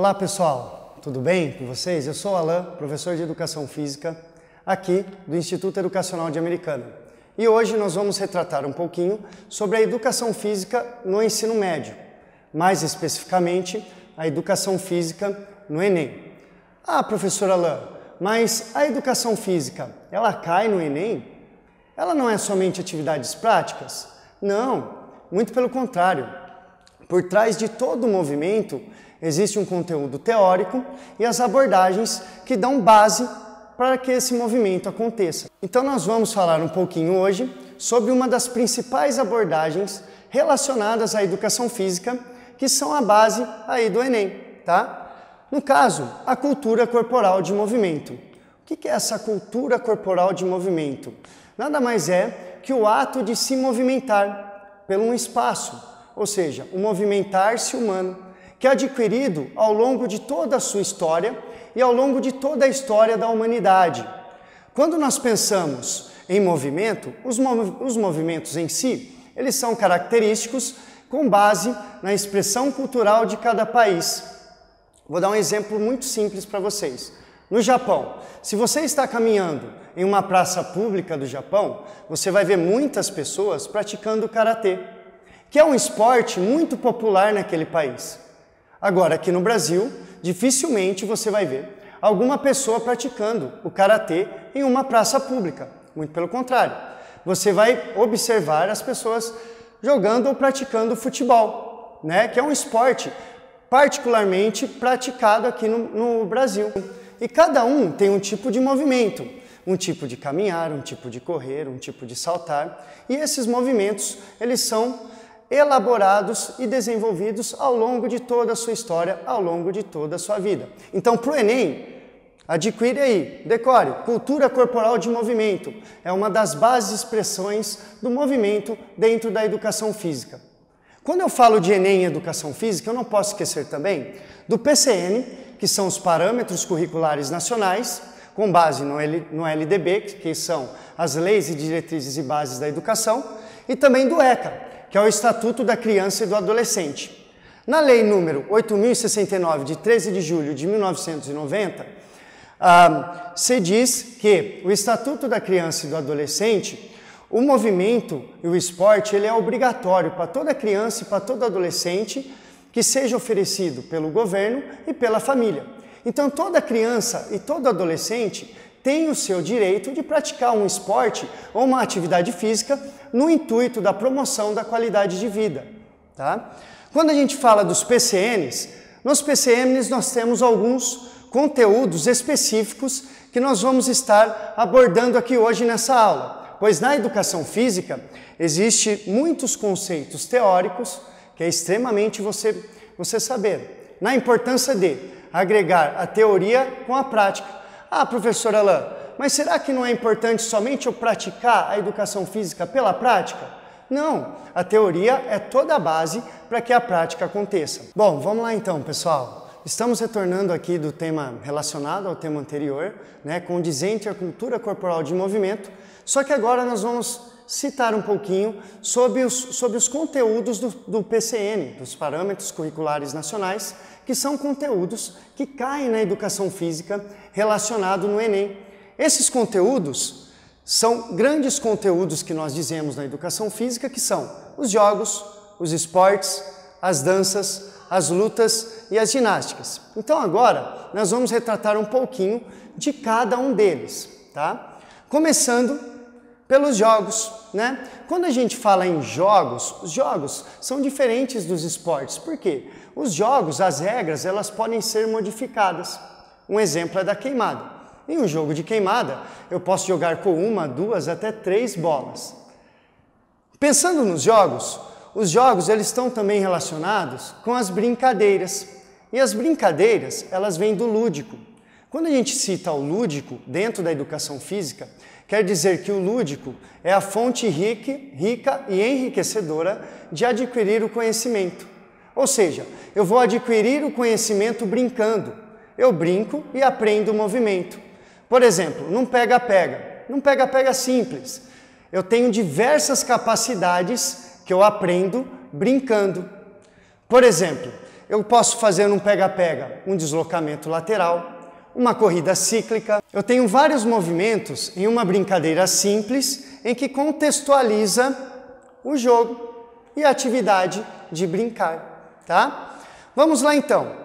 Olá pessoal, tudo bem com vocês? Eu sou o Alan, professor de Educação Física, aqui do Instituto Educacional de Americana. E hoje nós vamos retratar um pouquinho sobre a Educação Física no ensino médio, mais especificamente a Educação Física no Enem. Ah, professor Alan, mas a Educação Física, ela cai no Enem? Ela não é somente atividades práticas? Não, muito pelo contrário. Por trás de todo o movimento existe um conteúdo teórico e as abordagens que dão base para que esse movimento aconteça. Então nós vamos falar um pouquinho hoje sobre uma das principais abordagens relacionadas à educação física, que são a base aí do Enem, tá? No caso, a cultura corporal de movimento. O que é essa cultura corporal de movimento? Nada mais é que o ato de se movimentar pelo um espaço, ou seja, o movimentar-se humano, que é adquirido ao longo de toda a sua história e ao longo de toda a história da humanidade. Quando nós pensamos em movimento, os movimentos em si, eles são característicos com base na expressão cultural de cada país. Vou dar um exemplo muito simples para vocês. No Japão, se você está caminhando em uma praça pública do Japão, você vai ver muitas pessoas praticando karatê, que é um esporte muito popular naquele país. Agora, aqui no Brasil, dificilmente você vai ver alguma pessoa praticando o karatê em uma praça pública. Muito pelo contrário, você vai observar as pessoas jogando ou praticando futebol, né? Que é um esporte particularmente praticado aqui no Brasil. E cada um tem um tipo de movimento, um tipo de caminhar, um tipo de correr, um tipo de saltar. E esses movimentos, eles são elaborados e desenvolvidos ao longo de toda a sua história, ao longo de toda a sua vida. Então, para o Enem, adquire aí, decore, cultura corporal de movimento. É uma das bases expressões do movimento dentro da educação física. Quando eu falo de Enem e educação física, eu não posso esquecer também do PCN, que são os Parâmetros Curriculares Nacionais, com base no LDB, que são as Leis e Diretrizes e Bases da Educação, e também do ECA, que é o Estatuto da Criança e do Adolescente. Na Lei número 8.069, de 13 de julho de 1990, se diz que o Estatuto da Criança e do Adolescente, o movimento e o esporte, ele é obrigatório para toda criança e para todo adolescente que seja oferecido pelo governo e pela família. Então, toda criança e todo adolescente tem o seu direito de praticar um esporte ou uma atividade física no intuito da promoção da qualidade de vida, tá? Quando a gente fala dos PCNs, nos PCNs nós temos alguns conteúdos específicos que nós vamos estar abordando aqui hoje nessa aula, pois na educação física existem muitos conceitos teóricos que é extremamente você saber, na importância de agregar a teoria com a prática. Ah, professor Alan, mas será que não é importante somente eu praticar a educação física pela prática? Não, a teoria é toda a base para que a prática aconteça. Bom, vamos lá então, pessoal. Estamos retornando aqui do tema relacionado ao tema anterior, né, condizente à cultura corporal de movimento, só que agora nós vamos citar um pouquinho sobre os conteúdos do PCN, dos Parâmetros Curriculares Nacionais, que são conteúdos que caem na educação física relacionado no Enem. Esses conteúdos são grandes conteúdos que nós dizemos na educação física, que são os jogos, os esportes, as danças, as lutas e as ginásticas. Então agora nós vamos retratar um pouquinho de cada um deles, tá? Começando pelos jogos, né? Quando a gente fala em jogos, os jogos são diferentes dos esportes. Por quê? Os jogos, as regras, elas podem ser modificadas. Um exemplo é da queimada. Em um jogo de queimada, eu posso jogar com 1, 2, até 3 bolas. Pensando nos jogos, os jogos eles estão também relacionados com as brincadeiras. E as brincadeiras, elas vêm do lúdico. Quando a gente cita o lúdico dentro da educação física, quer dizer que o lúdico é a fonte rica e enriquecedora de adquirir o conhecimento. Ou seja, eu vou adquirir o conhecimento brincando. Eu brinco e aprendo o movimento. Por exemplo, num pega-pega simples. Eu tenho diversas capacidades que eu aprendo brincando. Por exemplo, eu posso fazer um pega-pega, um deslocamento lateral, uma corrida cíclica. Eu tenho vários movimentos em uma brincadeira simples em que contextualiza o jogo e a atividade de brincar, tá? Vamos lá então.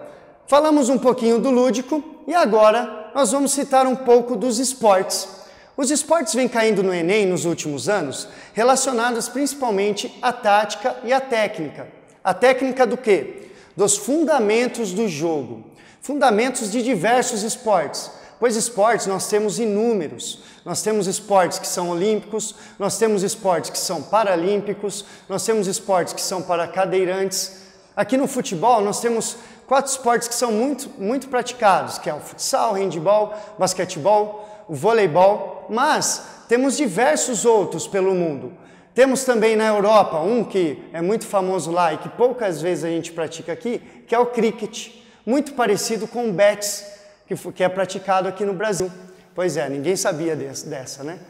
Falamos um pouquinho do lúdico e agora nós vamos citar um pouco dos esportes. Os esportes vêm caindo no Enem nos últimos anos, relacionados principalmente à tática e à técnica. A técnica do quê? Dos fundamentos do jogo. Fundamentos de diversos esportes. Pois esportes nós temos inúmeros. Nós temos esportes que são olímpicos, nós temos esportes que são paralímpicos, nós temos esportes que são para cadeirantes. Aqui no futebol nós temos 4 esportes que são muito praticados, que é o futsal, o handebol, basquetebol, o voleibol, mas temos diversos outros pelo mundo. Temos também na Europa um que é muito famoso lá e que poucas vezes a gente pratica aqui, que é o cricket, muito parecido com o bets, que é praticado aqui no Brasil. Pois é, ninguém sabia dessa, né?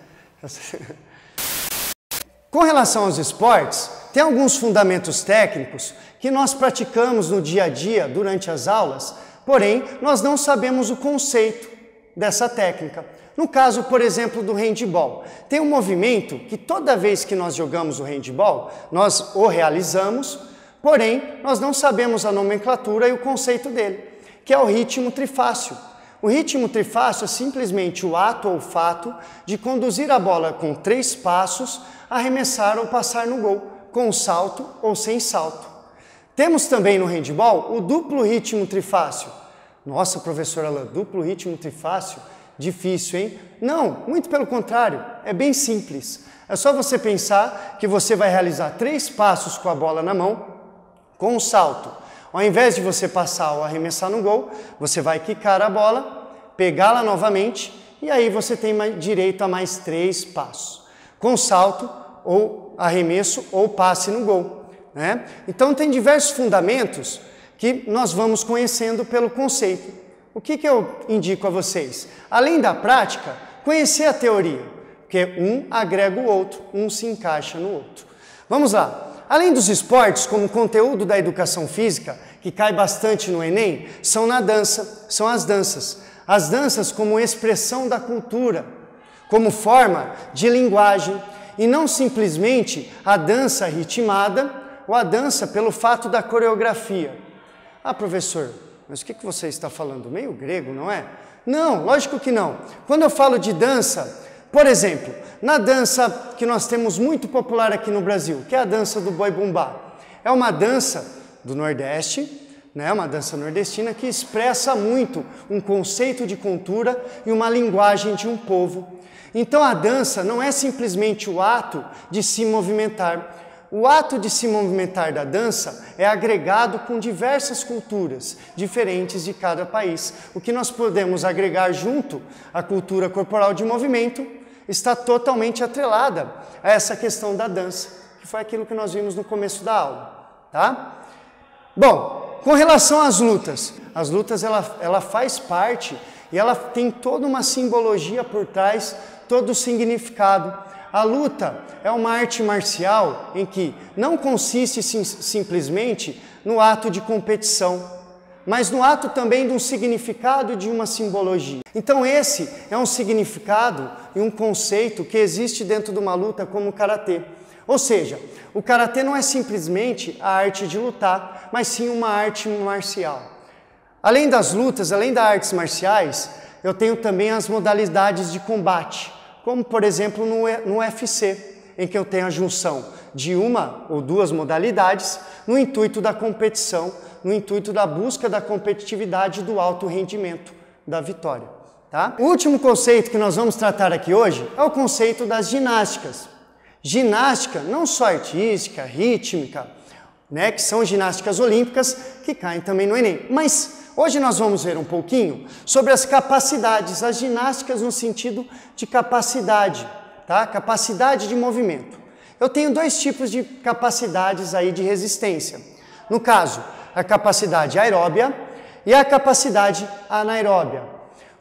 Com relação aos esportes, tem alguns fundamentos técnicos que nós praticamos no dia a dia, durante as aulas, porém, nós não sabemos o conceito dessa técnica. No caso, por exemplo, do handebol, tem um movimento que toda vez que nós jogamos o handebol, nós o realizamos, porém, nós não sabemos a nomenclatura e o conceito dele, que é o ritmo trifácio. O ritmo trifácio é simplesmente o ato ou fato de conduzir a bola com 3 passos, arremessar ou passar no gol, com salto ou sem salto. Temos também no handebol o duplo ritmo trifácio. Nossa, professor Alan, duplo ritmo trifácio? Difícil, hein? Não, muito pelo contrário, é bem simples. É só você pensar que você vai realizar 3 passos com a bola na mão, com um salto. Ao invés de você passar ou arremessar no gol, você vai quicar a bola, pegá-la novamente e aí você tem direito a mais 3 passos. Com salto, ou arremesso, ou passe no gol, né? Então tem diversos fundamentos que nós vamos conhecendo pelo conceito. O que eu indico a vocês? Além da prática, conhecer a teoria, porque um agrega o outro, um se encaixa no outro. Vamos lá. Além dos esportes, como conteúdo da educação física, que cai bastante no Enem, são as danças. As danças como expressão da cultura, como forma de linguagem, e não simplesmente a dança ritmada ou a dança pelo fato da coreografia. Ah, professor, mas o que você está falando? Meio grego, não é? Não, lógico que não. Quando eu falo de dança, por exemplo, na dança que nós temos muito popular aqui no Brasil, que é a dança do boi bumbá. É uma dança do Nordeste, né? Uma dança nordestina que expressa muito um conceito de cultura e uma linguagem de um povo. Então a dança não é simplesmente o ato de se movimentar. O ato de se movimentar da dança é agregado com diversas culturas diferentes de cada país. O que nós podemos agregar junto à cultura corporal de movimento está totalmente atrelada a essa questão da dança, que foi aquilo que nós vimos no começo da aula, tá? Bom, com relação às lutas ela faz parte e ela tem toda uma simbologia por trás, todo o significado. A luta é uma arte marcial em que não consiste simplesmente no ato de competição, mas no ato também de um significado, de uma simbologia. Então esse é um significado e um conceito que existe dentro de uma luta como o karatê. Ou seja, o karatê não é simplesmente a arte de lutar, mas sim uma arte marcial. Além das lutas, além das artes marciais, eu tenho também as modalidades de combate, como por exemplo no UFC, em que eu tenho a junção de uma ou 2 modalidades no intuito da competição, no intuito da busca da competitividade e do alto rendimento, da vitória. Tá? O último conceito que nós vamos tratar aqui hoje é o conceito das ginásticas. Ginástica, não só artística, rítmica, né, que são ginásticas olímpicas, que caem também no Enem, mas hoje nós vamos ver um pouquinho sobre as capacidades, as ginásticas no sentido de capacidade, tá? Capacidade de movimento. Eu tenho 2 tipos de capacidades aí de resistência. No caso, a capacidade aeróbia e a capacidade anaeróbia.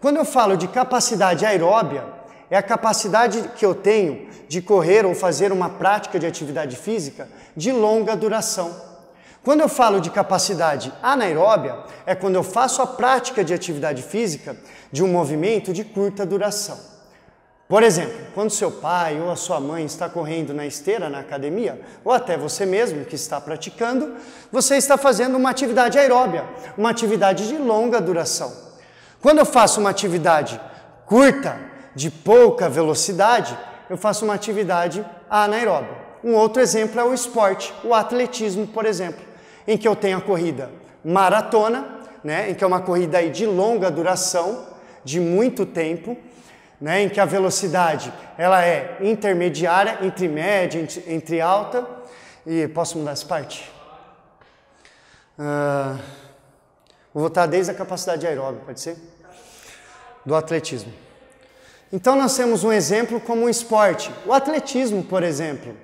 Quando eu falo de capacidade aeróbia, é a capacidade que eu tenho de correr ou fazer uma prática de atividade física de longa duração. Quando eu falo de capacidade anaeróbia, é quando eu faço a prática de atividade física de um movimento de curta duração. Por exemplo, quando seu pai ou a sua mãe está correndo na esteira na academia, ou até você mesmo que está praticando, você está fazendo uma atividade aeróbia, uma atividade de longa duração. Quando eu faço uma atividade curta, de pouca velocidade, eu faço uma atividade anaeróbia. Um outro exemplo é o esporte, o atletismo, por exemplo, em que eu tenho a corrida maratona, em que é uma corrida aí de longa duração, de muito tempo, em que a velocidade ela é intermediária, entre média, entre alta. E posso mudar essa parte? Vou voltar desde a capacidade aeróbica, pode ser? Do atletismo. Então nós temos um exemplo como um esporte, o atletismo, por exemplo,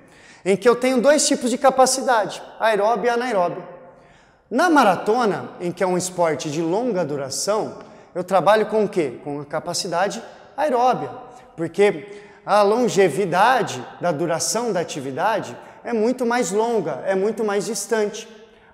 em que eu tenho dois tipos de capacidade, aeróbia e anaeróbia. Na maratona, em que é um esporte de longa duração, eu trabalho com o quê? Com a capacidade aeróbia, porque a longevidade da duração da atividade é muito mais longa, é muito mais distante.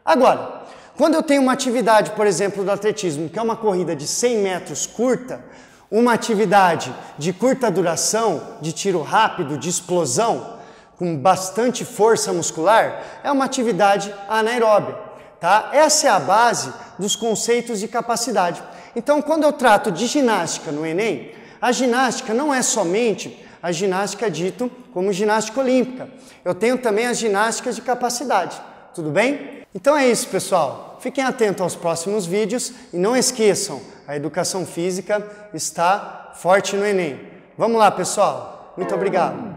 Agora, quando eu tenho uma atividade, por exemplo, do atletismo, que é uma corrida de 100 metros curta, uma atividade de curta duração, de tiro rápido, de explosão, com bastante força muscular, é uma atividade anaeróbia, tá? Essa é a base dos conceitos de capacidade. Então, quando eu trato de ginástica no Enem, a ginástica não é somente a ginástica dito como ginástica olímpica. Eu tenho também as ginásticas de capacidade. Tudo bem? Então é isso, pessoal. Fiquem atentos aos próximos vídeos e não esqueçam, a educação física está forte no Enem. Vamos lá, pessoal. Muito obrigado.